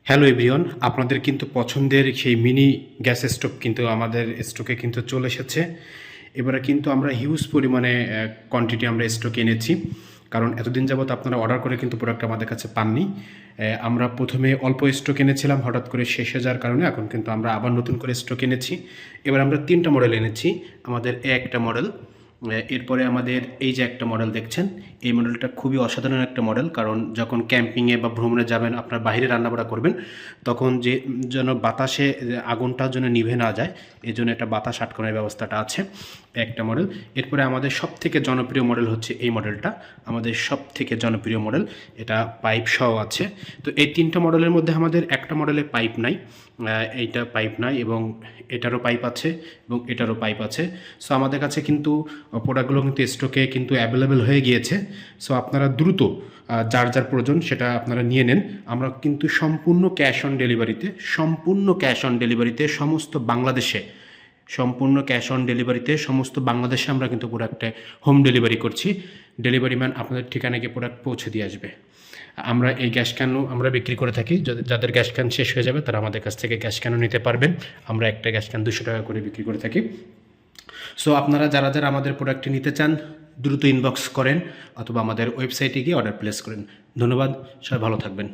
Hello everyone, আপনাদের কিন্তু পছন্দের সেই মিনি গ্যাস স্টোভ কিন্তু আমাদের স্টকে কিন্তু চলে এসেছে। এবারে কিন্তু আমরা হিউজ পরিমাণে কোয়ান্টিটি আমরা স্টকে এনেছি, কারণ এতদিন যাবত আপনারা অর্ডার করে কিন্তু প্রোডাক্ট আমাদের কাছে পাননি। আমরা প্রথমে অল্প স্টক এনেছিলাম, হঠাৎ করে শেষ হয়ে যাওয়ার কারণে এখন কিন্তু আমরা আবার নতুন করে স্টক এনেছি। এবার আমরা 3টা মডেল এনেছি। আমাদের একটা মডেল, এরপরে আমাদের এই যে একটা মডেল দেখছেন, এই মডেলটা খুবই অসাধারণ একটা মডেল। কারণ যখন ক্যাম্পিংয়ে বা ভ্রমণে যাবেন, আপনার বাইরে রান্নাবাড়া করবেন, তখন যে যেন বাতাসে আগুনটা যেন নিভে না যায়, এই জন্য একটা বাতাস আটকানোর ব্যবস্থাটা আছে একটা মডেল। এরপরে আমাদের সবথেকে জনপ্রিয় মডেল হচ্ছে এই মডেলটা, আমাদের সবথেকে জনপ্রিয় মডেল। এটা পাইপ সহ আছে। তো এই 3টা মডেলের মধ্যে আমাদের একটা মডেলে পাইপ নাই, এইটা পাইপ নাই, এবং এটারও পাইপ আছে এবং এটারও পাইপ আছে। সো আমাদের কাছে কিন্তু প্রোডাক্টগুলো কিন্তু স্টকে কিন্তু অ্যাভেলেবেল হয়ে গিয়েছে। সো আপনারা দ্রুত যার যার প্রয়োজন সেটা আপনারা নিয়ে নেন। আমরা কিন্তু সম্পূর্ণ ক্যাশ অন ডেলিভারিতে সমস্ত বাংলাদেশে, সমস্ত বাংলাদেশে আমরা কিন্তু প্রোডাক্টে হোম ডেলিভারি করছি। ডেলিভারি ম্যান আপনাদের ঠিকানায় গিয়ে প্রোডাক্ট পৌঁছে দিয়ে আসবে। আমরা এই গ্যাস ক্যানও আমরা বিক্রি করে থাকি। যাদের গ্যাস ক্যান শেষ হয়ে যাবে তারা আমাদের কাছ থেকে গ্যাস ক্যানও নিতে পারবেন। আমরা একটা গ্যাস ক্যান 200 টাকা করে বিক্রি করে থাকি। সো আপনারা যারা যারা আমাদের প্রোডাক্টটি নিতে চান, দ্রুত ইনবক্স করেন অথবা আমাদের ওয়েবসাইটে গিয়ে অর্ডার প্লেস করেন। ধন্যবাদ, সবাই ভালো থাকবেন।